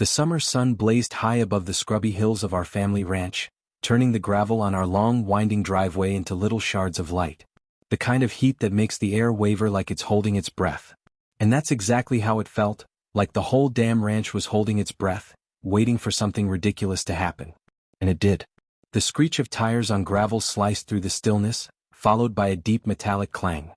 The summer sun blazed high above the scrubby hills of our family ranch, turning the gravel on our long winding driveway into little shards of light. The kind of heat that makes the air waver like it's holding its breath. And that's exactly how it felt, like the whole damn ranch was holding its breath, waiting for something ridiculous to happen. And it did. The screech of tires on gravel sliced through the stillness, followed by a deep metallic clang.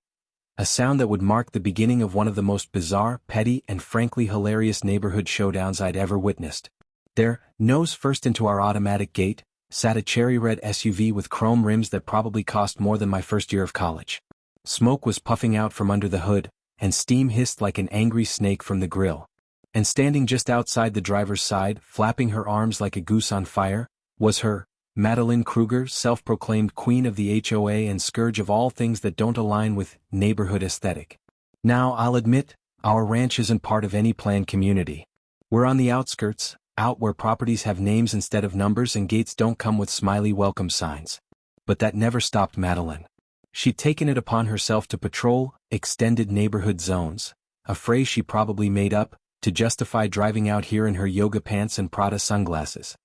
A sound that would mark the beginning of one of the most bizarre, petty, and frankly hilarious neighborhood showdowns I'd ever witnessed. There, nose first into our automatic gate, sat a cherry red SUV with chrome rims that probably cost more than my first year of college. Smoke was puffing out from under the hood, and steam hissed like an angry snake from the grill. And standing just outside the driver's side, flapping her arms like a goose on fire, was her, Madeline Kruger, self-proclaimed queen of the HOA and scourge of all things that don't align with neighborhood aesthetic. Now, I'll admit, our ranch isn't part of any planned community. We're on the outskirts, out where properties have names instead of numbers and gates don't come with smiley welcome signs. But that never stopped Madeline. She'd taken it upon herself to patrol extended neighborhood zones, a phrase she probably made up to justify driving out here in her yoga pants and Prada sunglasses.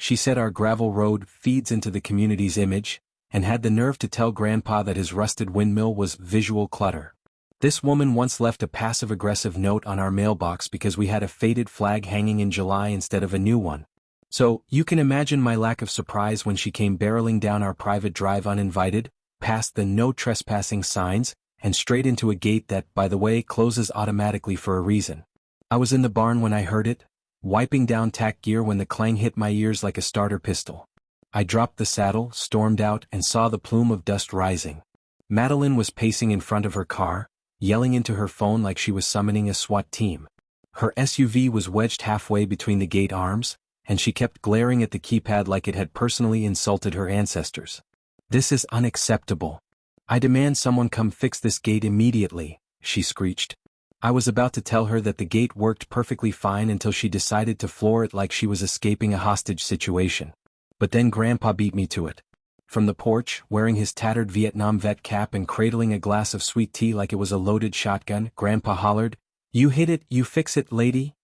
She said our gravel road feeds into the community's image, and had the nerve to tell Grandpa that his rusted windmill was visual clutter. This woman once left a passive-aggressive note on our mailbox because we had a faded flag hanging in July instead of a new one. So, you can imagine my lack of surprise when she came barreling down our private drive uninvited, past the no trespassing signs, and straight into a gate that, by the way, closes automatically for a reason. I was in the barn when I heard it, wiping down tack gear when the clang hit my ears like a starter pistol. I dropped the saddle, stormed out, and saw the plume of dust rising. Madeline was pacing in front of her car, yelling into her phone like she was summoning a SWAT team. Her SUV was wedged halfway between the gate arms, and she kept glaring at the keypad like it had personally insulted her ancestors. "This is unacceptable. I demand someone come fix this gate immediately," she screeched. I was about to tell her that the gate worked perfectly fine until she decided to floor it like she was escaping a hostage situation. But then Grandpa beat me to it. From the porch, wearing his tattered Vietnam vet cap and cradling a glass of sweet tea like it was a loaded shotgun, Grandpa hollered, "You hit it, you fix it, lady."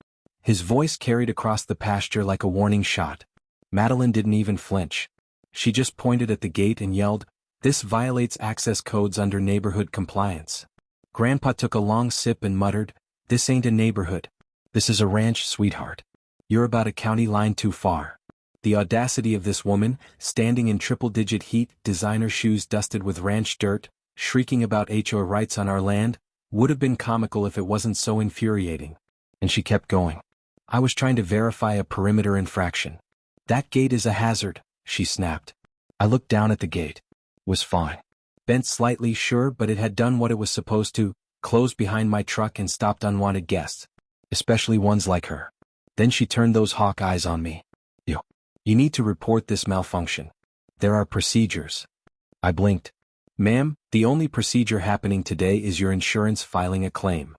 His voice carried across the pasture like a warning shot. Madeline didn't even flinch. She just pointed at the gate and yelled, "This violates access codes under neighborhood compliance." Grandpa took a long sip and muttered, "This ain't a neighborhood. This is a ranch, sweetheart. You're about a county line too far." The audacity of this woman, standing in triple-digit heat, designer shoes dusted with ranch dirt, shrieking about HOA rights on our land, would have been comical if it wasn't so infuriating. And she kept going. I was trying to verify a perimeter infraction. "That gate is a hazard," she snapped. I looked down at the gate. Was fine. Bent slightly, sure, but it had done what it was supposed to, closed behind my truck and stopped unwanted guests. Especially ones like her. Then she turned those hawk eyes on me. You need to report this malfunction. There are procedures." I blinked. "Ma'am, the only procedure happening today is your insurance filing a claim."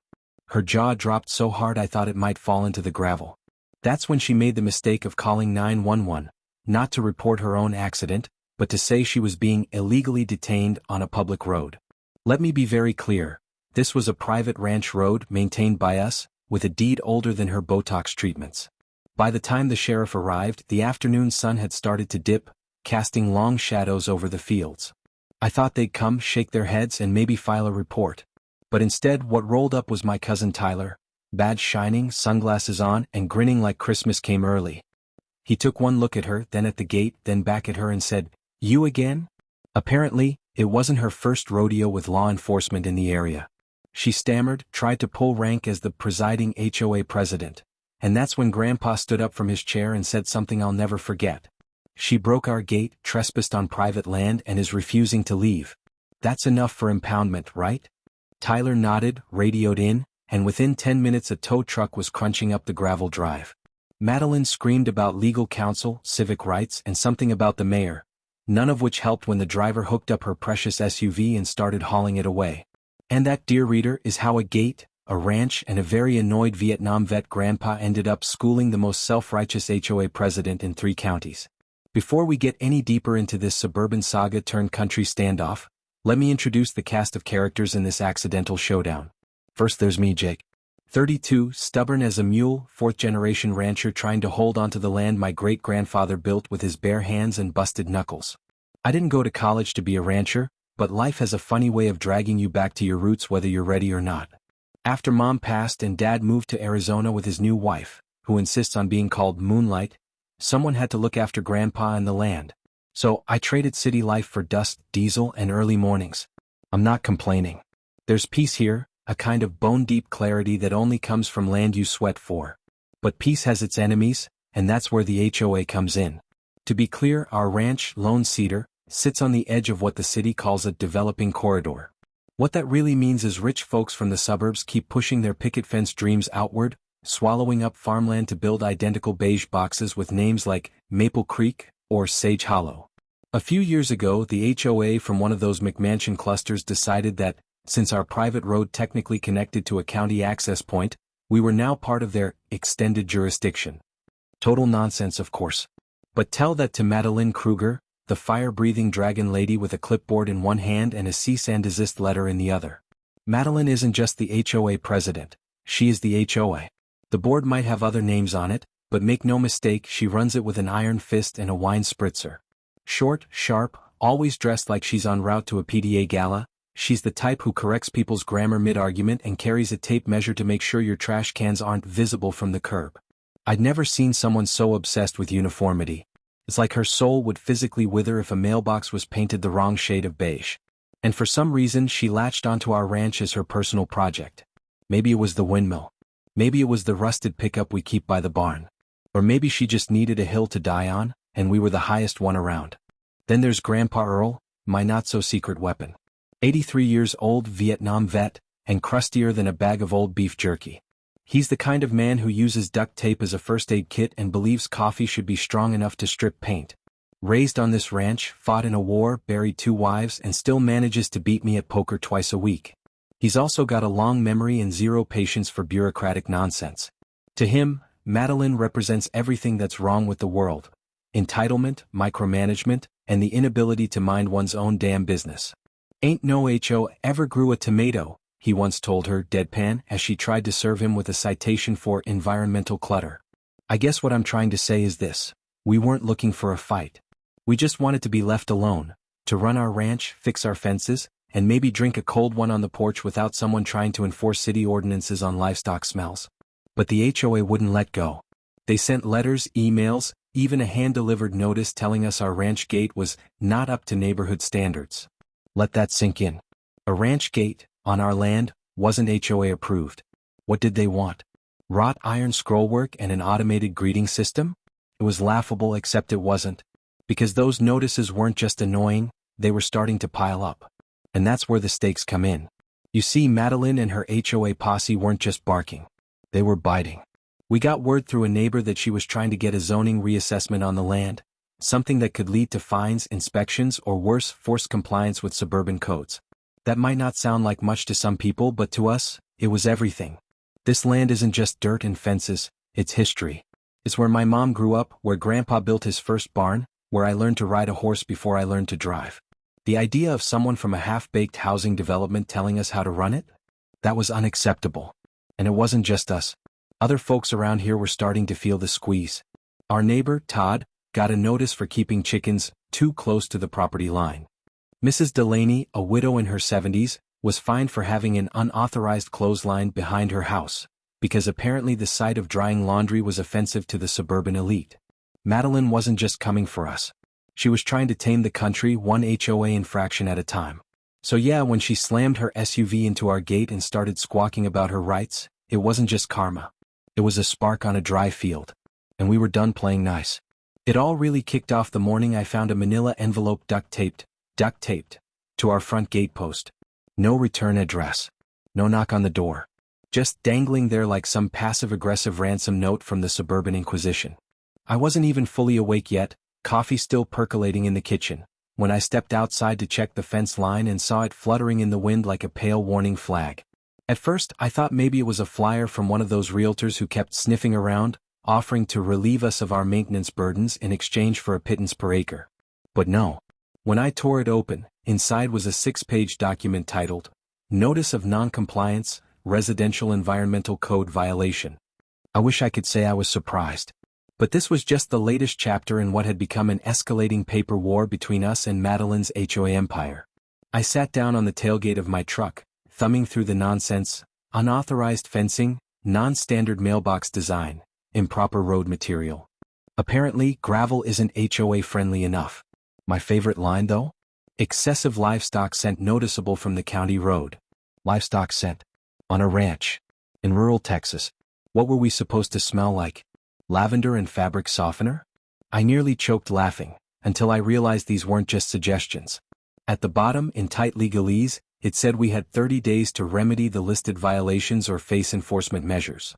Her jaw dropped so hard I thought it might fall into the gravel. That's when she made the mistake of calling 911, not to report her own accident, but to say she was being illegally detained on a public road. Let me be very clear, this was a private ranch road maintained by us, with a deed older than her Botox treatments. By the time the sheriff arrived, the afternoon sun had started to dip, casting long shadows over the fields. I thought they'd come, shake their heads, and maybe file a report. But instead, what rolled up was my cousin Tyler, badge shining, sunglasses on, and grinning like Christmas came early. He took one look at her, then at the gate, then back at her and said, "You again?" Apparently, it wasn't her first rodeo with law enforcement in the area. She stammered, tried to pull rank as the presiding HOA president. And that's when Grandpa stood up from his chair and said something I'll never forget. "She broke our gate, trespassed on private land, and is refusing to leave. That's enough for impoundment, right?" Tyler nodded, radioed in, and within 10 minutes a tow truck was crunching up the gravel drive. Madeline screamed about legal counsel, civic rights, and something about the mayor, none of which helped when the driver hooked up her precious SUV and started hauling it away. And that, dear reader, is how a gate, a ranch, and a very annoyed Vietnam vet grandpa ended up schooling the most self-righteous HOA president in 3 counties. Before we get any deeper into this suburban saga turned country standoff, let me introduce the cast of characters in this accidental showdown. First there's me, Jake. 32, stubborn as a mule, fourth-generation rancher trying to hold onto the land my great-grandfather built with his bare hands and busted knuckles. I didn't go to college to be a rancher, but life has a funny way of dragging you back to your roots whether you're ready or not. After Mom passed and Dad moved to Arizona with his new wife, who insists on being called Moonlight, someone had to look after Grandpa and the land. So I traded city life for dust, diesel, and early mornings. I'm not complaining. There's peace here, a kind of bone-deep clarity that only comes from land you sweat for. But peace has its enemies, and that's where the HOA comes in. To be clear, our ranch, Lone Cedar, sits on the edge of what the city calls a developing corridor. What that really means is rich folks from the suburbs keep pushing their picket fence dreams outward, swallowing up farmland to build identical beige boxes with names like Maple Creek or Sage Hollow. A few years ago, the HOA from one of those McMansion clusters decided that, since our private road technically connected to a county access point, we were now part of their extended jurisdiction. Total nonsense, of course. But tell that to Madeline Kruger, the fire-breathing dragon lady with a clipboard in one hand and a cease and desist letter in the other. Madeline isn't just the HOA president, she is the HOA. The board might have other names on it, but make no mistake, she runs it with an iron fist and a wine spritzer. Short, sharp, always dressed like she's en route to a PDA gala, she's the type who corrects people's grammar mid-argument and carries a tape measure to make sure your trash cans aren't visible from the curb. I'd never seen someone so obsessed with uniformity. It's like her soul would physically wither if a mailbox was painted the wrong shade of beige. And for some reason she latched onto our ranch as her personal project. Maybe it was the windmill. Maybe it was the rusted pickup we keep by the barn. Or maybe she just needed a hill to die on, and we were the highest one around. Then there's Grandpa Earl, my not-so-secret weapon. 83 years old, Vietnam vet, and crustier than a bag of old beef jerky. He's the kind of man who uses duct tape as a first aid kit and believes coffee should be strong enough to strip paint. Raised on this ranch, fought in a war, buried 2 wives, and still manages to beat me at poker twice a week. He's also got a long memory and zero patience for bureaucratic nonsense. To him, Madeline represents everything that's wrong with the world. Entitlement, micromanagement, and the inability to mind one's own damn business. "Ain't no HO ever grew a tomato," he once told her, deadpan, as she tried to serve him with a citation for environmental clutter. I guess what I'm trying to say is this: we weren't looking for a fight. We just wanted to be left alone, to run our ranch, fix our fences, and maybe drink a cold one on the porch without someone trying to enforce city ordinances on livestock smells. But the HOA wouldn't let go. They sent letters, emails, even a hand-delivered notice telling us our ranch gate was not up to neighborhood standards. Let that sink in. A ranch gate, on our land, wasn't HOA approved. What did they want? Wrought iron scrollwork and an automated greeting system? It was laughable, except it wasn't. Because those notices weren't just annoying, they were starting to pile up. And that's where the stakes come in. You see, Madeline and her HOA posse weren't just barking. They were biting. We got word through a neighbor that she was trying to get a zoning reassessment on the land, something that could lead to fines, inspections, or worse, forced compliance with suburban codes. That might not sound like much to some people, but to us, it was everything. This land isn't just dirt and fences, it's history. It's where my mom grew up, where Grandpa built his first barn, where I learned to ride a horse before I learned to drive. The idea of someone from a half-baked housing development telling us how to run it? That was unacceptable. And it wasn't just us. Other folks around here were starting to feel the squeeze. Our neighbor, Todd, got a notice for keeping chickens too close to the property line. Mrs. Delaney, a widow in her 70s, was fined for having an unauthorized clothesline behind her house, because apparently the sight of drying laundry was offensive to the suburban elite. Madeline wasn't just coming for us. She was trying to tame the country, one HOA infraction at a time. So yeah, when she slammed her SUV into our gate and started squawking about her rights, it wasn't just karma. It was a spark on a dry field. And we were done playing nice. It all really kicked off the morning I found a manila envelope duct taped, to our front gate post. No return address. No knock on the door. Just dangling there like some passive-aggressive ransom note from the suburban Inquisition. I wasn't even fully awake yet, coffee still percolating in the kitchen, when I stepped outside to check the fence line and saw it fluttering in the wind like a pale warning flag. At first, I thought maybe it was a flyer from one of those realtors who kept sniffing around, offering to relieve us of our maintenance burdens in exchange for a pittance per acre. But no. When I tore it open, inside was a 6-page document titled, Notice of Non-Compliance, residential environmental code violation. I wish I could say I was surprised. But this was just the latest chapter in what had become an escalating paper war between us and Madeline's HOA empire. I sat down on the tailgate of my truck, thumbing through the nonsense: unauthorized fencing, non-standard mailbox design, improper road material. Apparently, gravel isn't HOA-friendly enough. My favorite line, though? Excessive livestock scent noticeable from the county road. Livestock scent. On a ranch. In rural Texas. What were we supposed to smell like? Lavender and fabric softener? I nearly choked laughing, until I realized these weren't just suggestions. At the bottom, in tight legalese, it said we had 30 days to remedy the listed violations or face enforcement measures.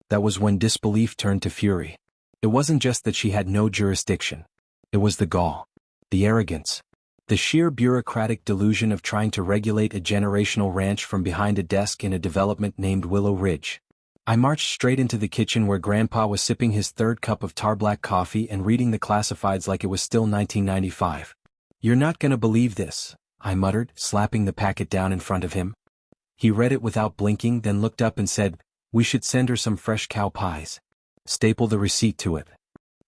That was when disbelief turned to fury. It wasn't just that she had no jurisdiction. It was the gall. The arrogance. The sheer bureaucratic delusion of trying to regulate a generational ranch from behind a desk in a development named Willow Ridge. I marched straight into the kitchen where Grandpa was sipping his third cup of tar black coffee and reading the classifieds like it was still 1995. "You're not gonna believe this," I muttered, slapping the packet down in front of him. He read it without blinking, then looked up and said, "We should send her some fresh cow pies. Staple the receipt to it."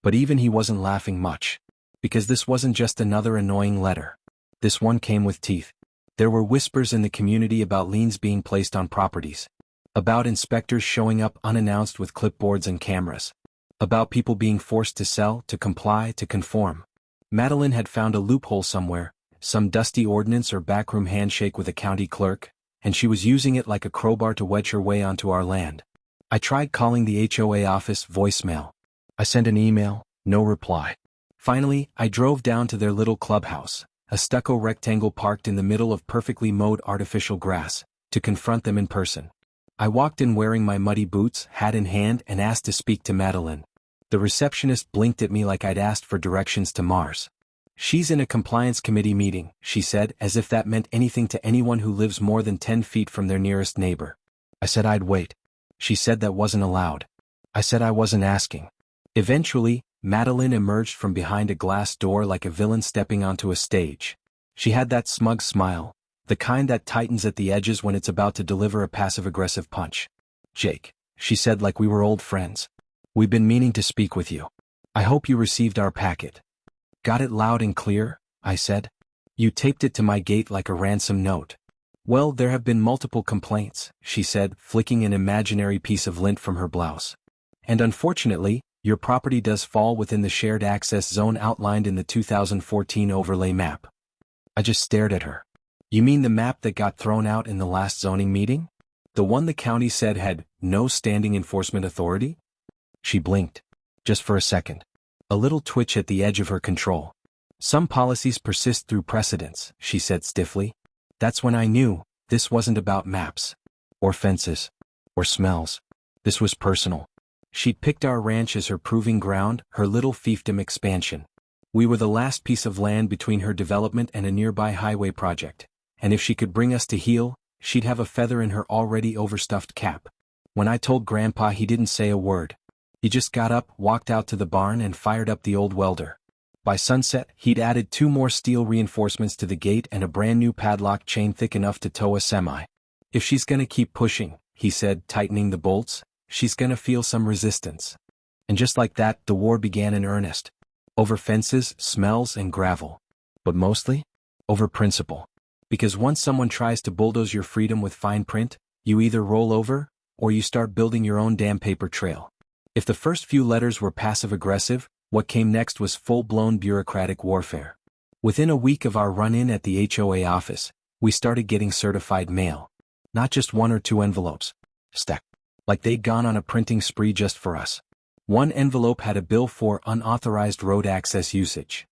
But even he wasn't laughing much. Because this wasn't just another annoying letter. This one came with teeth. There were whispers in the community about liens being placed on properties. About inspectors showing up unannounced with clipboards and cameras. About people being forced to sell, to comply, to conform. Madeline had found a loophole somewhere, some dusty ordinance or backroom handshake with a county clerk, and she was using it like a crowbar to wedge her way onto our land. I tried calling the HOA office voicemail. I sent an email, no reply. Finally, I drove down to their little clubhouse, a stucco rectangle parked in the middle of perfectly mowed artificial grass, to confront them in person. I walked in wearing my muddy boots, hat in hand, and asked to speak to Madeline. The receptionist blinked at me like I'd asked for directions to Mars. "She's in a compliance committee meeting," she said, as if that meant anything to anyone who lives more than 10 feet from their nearest neighbor. I said I'd wait. She said that wasn't allowed. I said I wasn't asking. Eventually, Madeline emerged from behind a glass door like a villain stepping onto a stage. She had that smug smile, the kind that tightens at the edges when it's about to deliver a passive-aggressive punch. "Jake," she said like we were old friends. "We've been meaning to speak with you. I hope you received our packet." "Got it loud and clear," I said. "You taped it to my gate like a ransom note." "Well, there have been multiple complaints," she said, flicking an imaginary piece of lint from her blouse. "And unfortunately, your property does fall within the shared access zone outlined in the 2014 overlay map." I just stared at her. "You mean the map that got thrown out in the last zoning meeting? The one the county said had no standing enforcement authority?" She blinked. Just for a second. A little twitch at the edge of her control. "Some policies persist through precedents," she said stiffly. That's when I knew this wasn't about maps. Or fences. Or smells. This was personal. She'd picked our ranch as her proving ground, her little fiefdom expansion. We were the last piece of land between her development and a nearby highway project. And if she could bring us to heel, she'd have a feather in her already overstuffed cap. When I told Grandpa, he didn't say a word. He just got up, walked out to the barn, and fired up the old welder. By sunset, he'd added 2 more steel reinforcements to the gate and a brand new padlock chain thick enough to tow a semi. "If she's gonna keep pushing," he said, tightening the bolts, "she's gonna feel some resistance." And just like that, the war began in earnest. Over fences, smells, and gravel. But mostly, over principle. Because once someone tries to bulldoze your freedom with fine print, you either roll over, or you start building your own damn paper trail. If the first few letters were passive-aggressive, what came next was full-blown bureaucratic warfare. Within a week of our run-in at the HOA office, we started getting certified mail. Not just 1 or 2 envelopes. Stacked. Like they'd gone on a printing spree just for us. One envelope had a bill for unauthorized road access usage.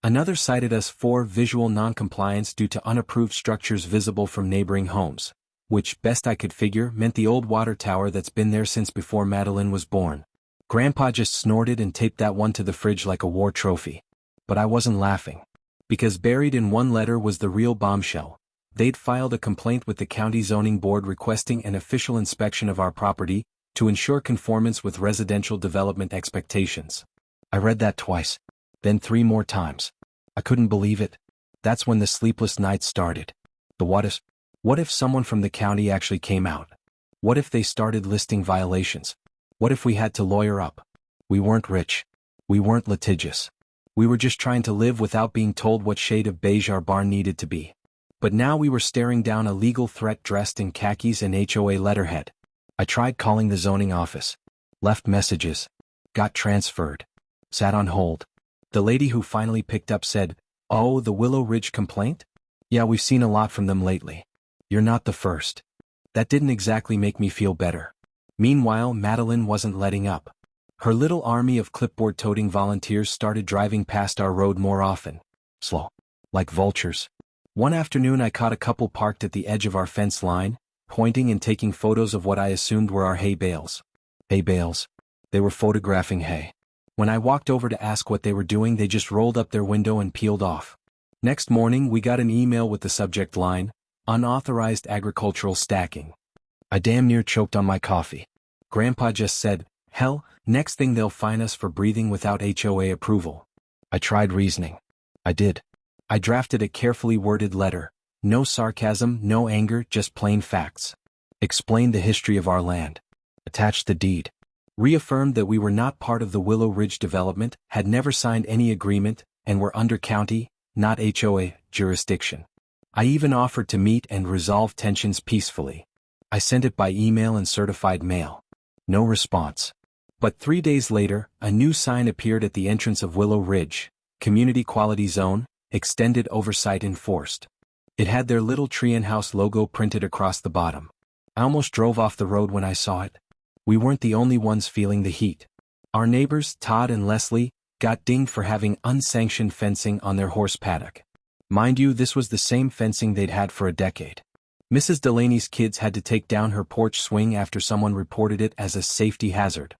Another cited us for visual noncompliance due to unapproved structures visible from neighboring homes, which, best I could figure, meant the old water tower that's been there since before Madeline was born. Grandpa just snorted and taped that one to the fridge like a war trophy. But I wasn't laughing. Because buried in one letter was the real bombshell. They'd filed a complaint with the county zoning board requesting an official inspection of our property to ensure conformance with residential development expectations. I read that twice. Then 3 more times. I couldn't believe it. That's when the sleepless nights started. The what if someone from the county actually came out? What if they started listing violations? What if we had to lawyer up? We weren't rich. We weren't litigious. We were just trying to live without being told what shade of beige our barn needed to be. But now we were staring down a legal threat dressed in khakis and HOA letterhead. I tried calling the zoning office. Left messages. Got transferred. Sat on hold. The lady who finally picked up said, "Oh, the Willow Ridge complaint? Yeah, we've seen a lot from them lately. You're not the first." That didn't exactly make me feel better. Meanwhile, Madeline wasn't letting up. Her little army of clipboard-toting volunteers started driving past our road more often. Slow. Like vultures. One afternoon I caught a couple parked at the edge of our fence line, pointing and taking photos of what I assumed were our hay bales. Hay bales. They were photographing hay. When I walked over to ask what they were doing, they just rolled up their window and peeled off. Next morning we got an email with the subject line, "Unauthorized agricultural stacking." I damn near choked on my coffee. Grandpa just said, "Hell, next thing they'll fine us for breathing without HOA approval." I tried reasoning. I did. I drafted a carefully worded letter. No sarcasm, no anger, just plain facts. Explained the history of our land. Attached the deed. Reaffirmed that we were not part of the Willow Ridge development, had never signed any agreement, and were under county, not HOA, jurisdiction. I even offered to meet and resolve tensions peacefully. I sent it by email and certified mail. No response. But 3 days later, a new sign appeared at the entrance of Willow Ridge, Community Quality Zone, Extended Oversight Enforced. It had their little tree and house logo printed across the bottom. I almost drove off the road when I saw it. We weren't the only ones feeling the heat. Our neighbors, Todd and Leslie, got dinged for having unsanctioned fencing on their horse paddock. Mind you, this was the same fencing they'd had for a decade. Mrs. Delaney's kids had to take down her porch swing after someone reported it as a safety hazard.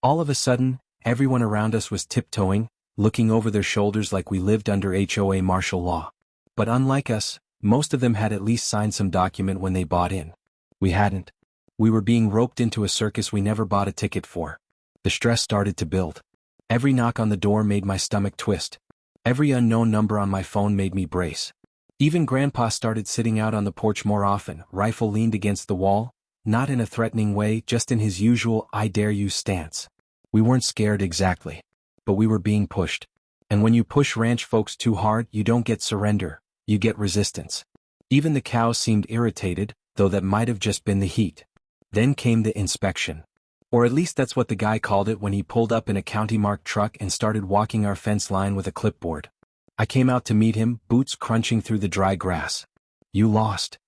All of a sudden, everyone around us was tiptoeing, looking over their shoulders like we lived under HOA martial law. But unlike us, most of them had at least signed some document when they bought in. We hadn't. We were being roped into a circus we never bought a ticket for. The stress started to build. Every knock on the door made my stomach twist. Every unknown number on my phone made me brace. Even Grandpa started sitting out on the porch more often, rifle leaned against the wall, not in a threatening way, just in his usual "I dare you" stance. We weren't scared exactly. But we were being pushed. And when you push ranch folks too hard, you don't get surrender, you get resistance. Even the cows seemed irritated, though that might have just been the heat. Then came the inspection. Or at least that's what the guy called it when he pulled up in a county-marked truck and started walking our fence line with a clipboard. I came out to meet him, boots crunching through the dry grass. "You lost?"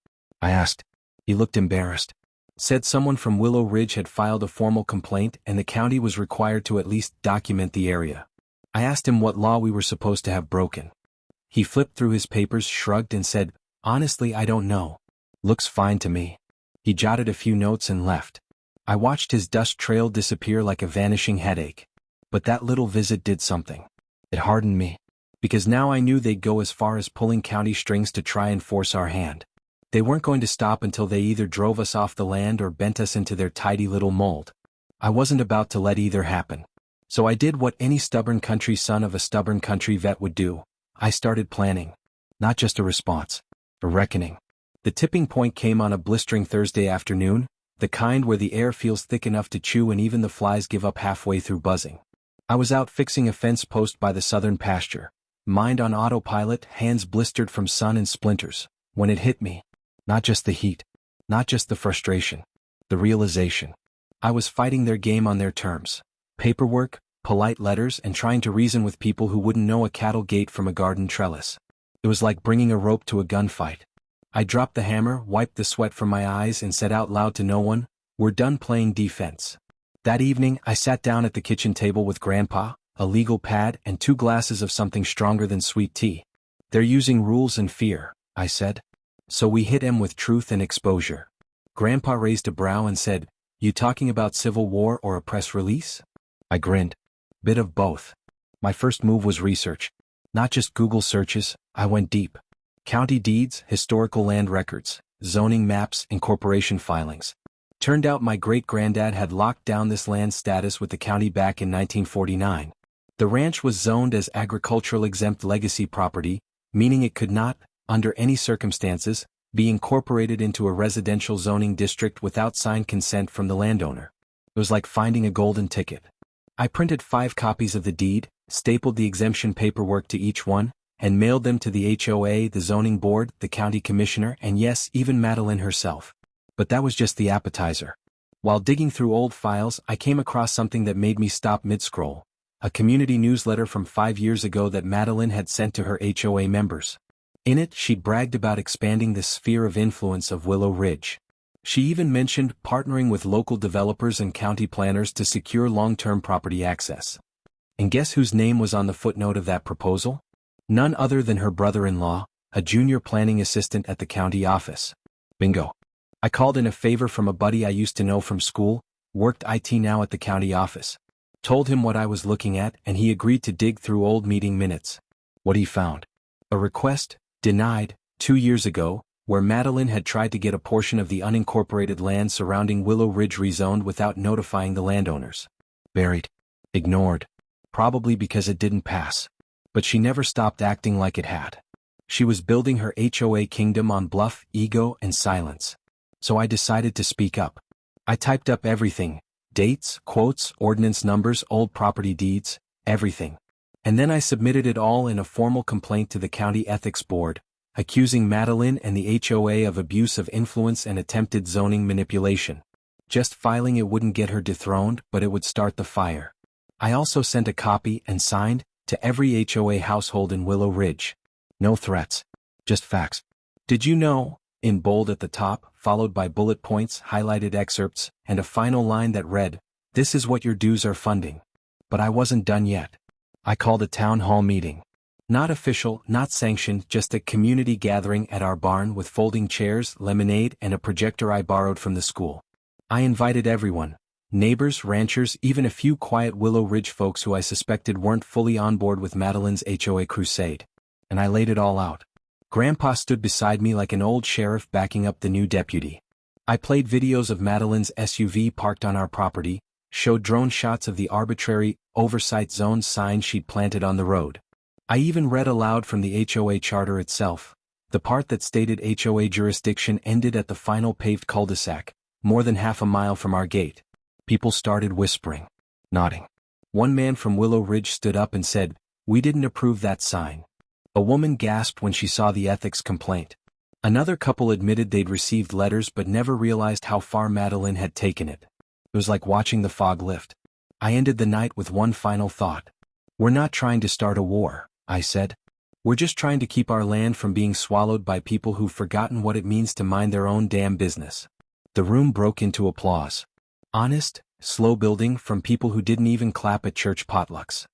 I asked. He looked embarrassed. Said someone from Willow Ridge had filed a formal complaint and the county was required to at least document the area. I asked him what law we were supposed to have broken. He flipped through his papers, shrugged and said, "Honestly, I don't know. Looks fine to me." He jotted a few notes and left. I watched his dust trail disappear like a vanishing headache. But that little visit did something. It hardened me. Because now I knew they'd go as far as pulling county strings to try and force our hand. They weren't going to stop until they either drove us off the land or bent us into their tidy little mold. I wasn't about to let either happen. So I did what any stubborn country son of a stubborn country vet would do. I started planning. Not just a response. A reckoning. The tipping point came on a blistering Thursday afternoon, the kind where the air feels thick enough to chew and even the flies give up halfway through buzzing. I was out fixing a fence post by the southern pasture. Mind on autopilot, hands blistered from sun and splinters, when it hit me. Not just the heat. Not just the frustration. The realization. I was fighting their game on their terms. Paperwork, polite letters, and trying to reason with people who wouldn't know a cattle gate from a garden trellis. It was like bringing a rope to a gunfight. I dropped the hammer, wiped the sweat from my eyes, and said out loud to no one, "We're done playing defense." That evening, I sat down at the kitchen table with Grandpa, a legal pad, and 2 glasses of something stronger than sweet tea. "They're using rules and fear," I said. "So we hit him with truth and exposure." Grandpa raised a brow and said, "You talking about civil war or a press release?" I grinned. Bit of both. My first move was research. Not just Google searches, I went deep. County deeds, historical land records, zoning maps, incorporation filings. Turned out my great-granddad had locked down this land status with the county back in 1949. The ranch was zoned as agricultural exempt legacy property, meaning it could not, under any circumstances, be incorporated into a residential zoning district without signed consent from the landowner. It was like finding a golden ticket. I printed 5 copies of the deed, stapled the exemption paperwork to each one, and mailed them to the HOA, the zoning board, the county commissioner, and yes, even Madeline herself. But that was just the appetizer. While digging through old files, I came across something that made me stop mid-scroll. A community newsletter from 5 years ago that Madeline had sent to her HOA members. In it, she bragged about expanding the sphere of influence of Willow Ridge. She even mentioned partnering with local developers and county planners to secure long-term property access. And guess whose name was on the footnote of that proposal? None other than her brother-in-law, a junior planning assistant at the county office. Bingo. I called in a favor from a buddy I used to know from school, worked IT now at the county office. Told him what I was looking at, and he agreed to dig through old meeting minutes. What he found? A request, denied, 2 years ago, where Madeline had tried to get a portion of the unincorporated land surrounding Willow Ridge rezoned without notifying the landowners. Buried. Ignored. Probably because it didn't pass. But she never stopped acting like it had. She was building her HOA kingdom on bluff, ego, and silence. So I decided to speak up. I typed up everything. Dates, quotes, ordinance numbers, old property deeds, everything. And then I submitted it all in a formal complaint to the county ethics board, accusing Madeline and the HOA of abuse of influence and attempted zoning manipulation. Just filing it wouldn't get her dethroned, but it would start the fire. I also sent a copy, and signed, to every HOA household in Willow Ridge. No threats. Just facts. Did you know? In bold at the top, followed by bullet points, highlighted excerpts, and a final line that read, "This is what your dues are funding." But I wasn't done yet. I called a town hall meeting. Not official, not sanctioned, just a community gathering at our barn with folding chairs, lemonade, and a projector I borrowed from the school. I invited everyone. Neighbors, ranchers, even a few quiet Willow Ridge folks who I suspected weren't fully on board with Madeline's HOA crusade. And I laid it all out. Grandpa stood beside me like an old sheriff backing up the new deputy. I played videos of Madeline's SUV parked on our property, showed drone shots of the arbitrary, oversight zone sign she'd planted on the road. I even read aloud from the HOA charter itself. The part that stated HOA jurisdiction ended at the final paved cul-de-sac, more than half a mile from our gate. People started whispering, nodding. One man from Willow Ridge stood up and said, "We didn't approve that sign." A woman gasped when she saw the ethics complaint. Another couple admitted they'd received letters but never realized how far Madeline had taken it. It was like watching the fog lift. I ended the night with one final thought. "We're not trying to start a war," I said. "We're just trying to keep our land from being swallowed by people who've forgotten what it means to mind their own damn business." The room broke into applause. Honest, slow building from people who didn't even clap at church potlucks.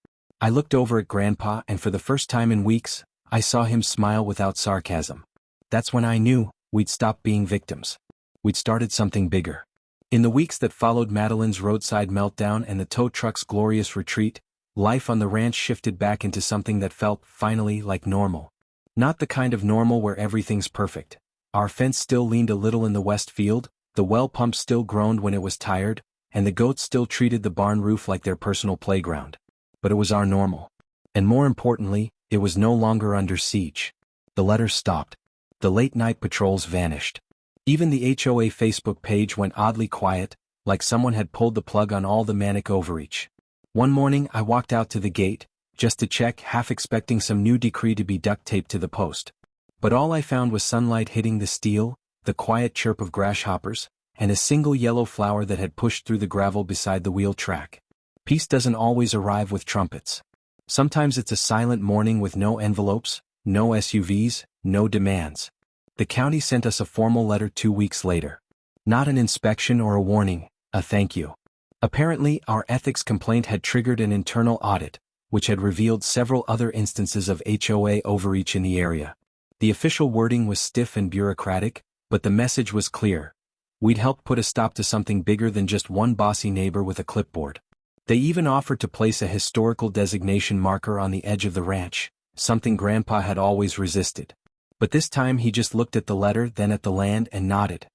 I looked over at Grandpa, and for the first time in weeks, I saw him smile without sarcasm. That's when I knew we'd stopped being victims. We'd started something bigger. In the weeks that followed Madeline's roadside meltdown and the tow truck's glorious retreat, life on the ranch shifted back into something that felt, finally, like normal. Not the kind of normal where everything's perfect. Our fence still leaned a little in the west field, the well pump still groaned when it was tired, and the goats still treated the barn roof like their personal playground. But it was our normal. And more importantly, it was no longer under siege. The letters stopped. The late-night patrols vanished. Even the HOA Facebook page went oddly quiet, like someone had pulled the plug on all the manic overreach. One morning I walked out to the gate, just to check, half expecting some new decree to be duct-taped to the post. But all I found was sunlight hitting the steel, the quiet chirp of grasshoppers, and a single yellow flower that had pushed through the gravel beside the wheel track. Peace doesn't always arrive with trumpets. Sometimes it's a silent morning with no envelopes, no SUVs, no demands. The county sent us a formal letter 2 weeks later. Not an inspection or a warning, a thank you. Apparently, our ethics complaint had triggered an internal audit, which had revealed several other instances of HOA overreach in the area. The official wording was stiff and bureaucratic, but the message was clear. We'd helped put a stop to something bigger than just one bossy neighbor with a clipboard. They even offered to place a historical designation marker on the edge of the ranch, something Grandpa had always resisted. But this time he just looked at the letter, then at the land, and nodded.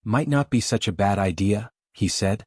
"Might not be such a bad idea," he said.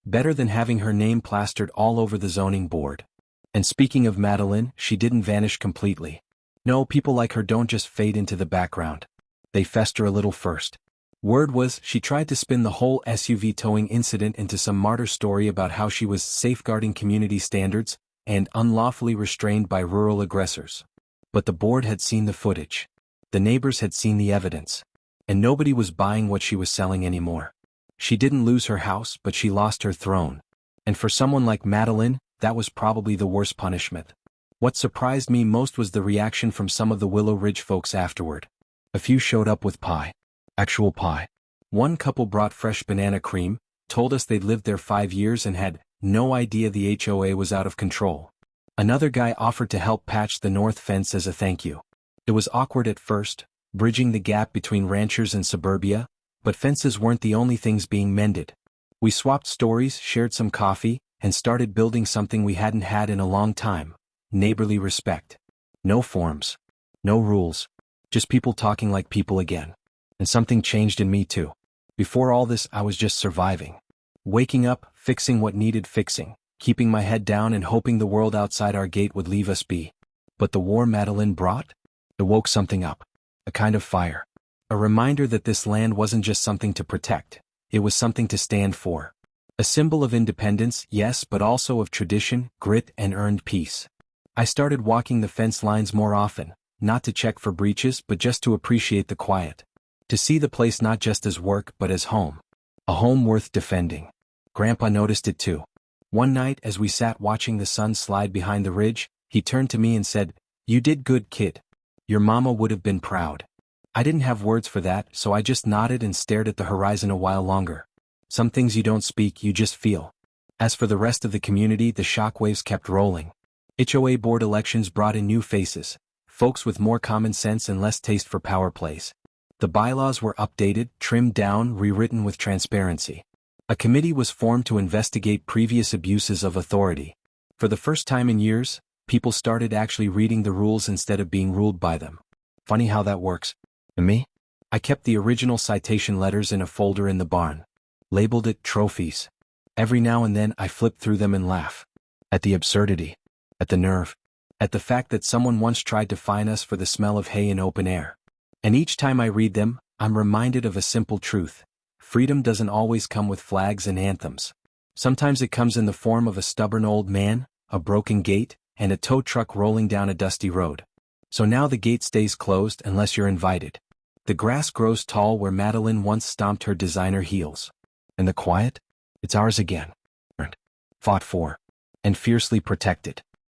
"Better than having her name plastered all over the zoning board." And speaking of Madeline, she didn't vanish completely. No, people like her don't just fade into the background. they fester a little first. Word was, she tried to spin the whole SUV towing incident into some martyr story about how she was safeguarding community standards and unlawfully restrained by rural aggressors. But the board had seen the footage. The neighbors had seen the evidence. And nobody was buying what she was selling anymore. She didn't lose her house, but she lost her throne. And for someone like Madeline, that was probably the worst punishment. What surprised me most was the reaction from some of the Willow Ridge folks afterward. A few showed up with pie. Actual pie. One couple brought fresh banana cream, told us they'd lived there 5 years and had no idea the HOA was out of control. Another guy offered to help patch the north fence as a thank you. It was awkward at first, bridging the gap between ranchers and suburbia, but fences weren't the only things being mended. We swapped stories, shared some coffee, and started building something we hadn't had in a long time: neighborly respect. No forms. No rules. Just people talking like people again. And something changed in me too. Before all this, I was just surviving. Waking up, fixing what needed fixing, keeping my head down and hoping the world outside our gate would leave us be. But the war Madeline brought? It woke something up. A kind of fire. A reminder that this land wasn't just something to protect, it was something to stand for. A symbol of independence, yes, but also of tradition, grit, and earned peace. I started walking the fence lines more often, not to check for breaches but just to appreciate the quiet. To see the place not just as work but as home. A home worth defending. Grandpa noticed it too. One night as we sat watching the sun slide behind the ridge, he turned to me and said, "You did good, kid. Your mama would have been proud." I didn't have words for that, so I just nodded and stared at the horizon a while longer. Some things you don't speak, you just feel. As for the rest of the community, the shockwaves kept rolling. HOA board elections brought in new faces, folks with more common sense and less taste for power plays. The bylaws were updated, trimmed down, rewritten with transparency. A committee was formed to investigate previous abuses of authority. For the first time in years, people started actually reading the rules instead of being ruled by them. Funny how that works. And me? I kept the original citation letters in a folder in the barn. Labeled it trophies. Every now and then I flip through them and laugh. At the absurdity. At the nerve. At the fact that someone once tried to fine us for the smell of hay in open air. And each time I read them, I'm reminded of a simple truth. Freedom doesn't always come with flags and anthems. Sometimes it comes in the form of a stubborn old man, a broken gate, and a tow truck rolling down a dusty road. So now the gate stays closed unless you're invited. The grass grows tall where Madeline once stomped her designer heels. And the quiet? It's ours again. Earned, fought for, and fiercely protected.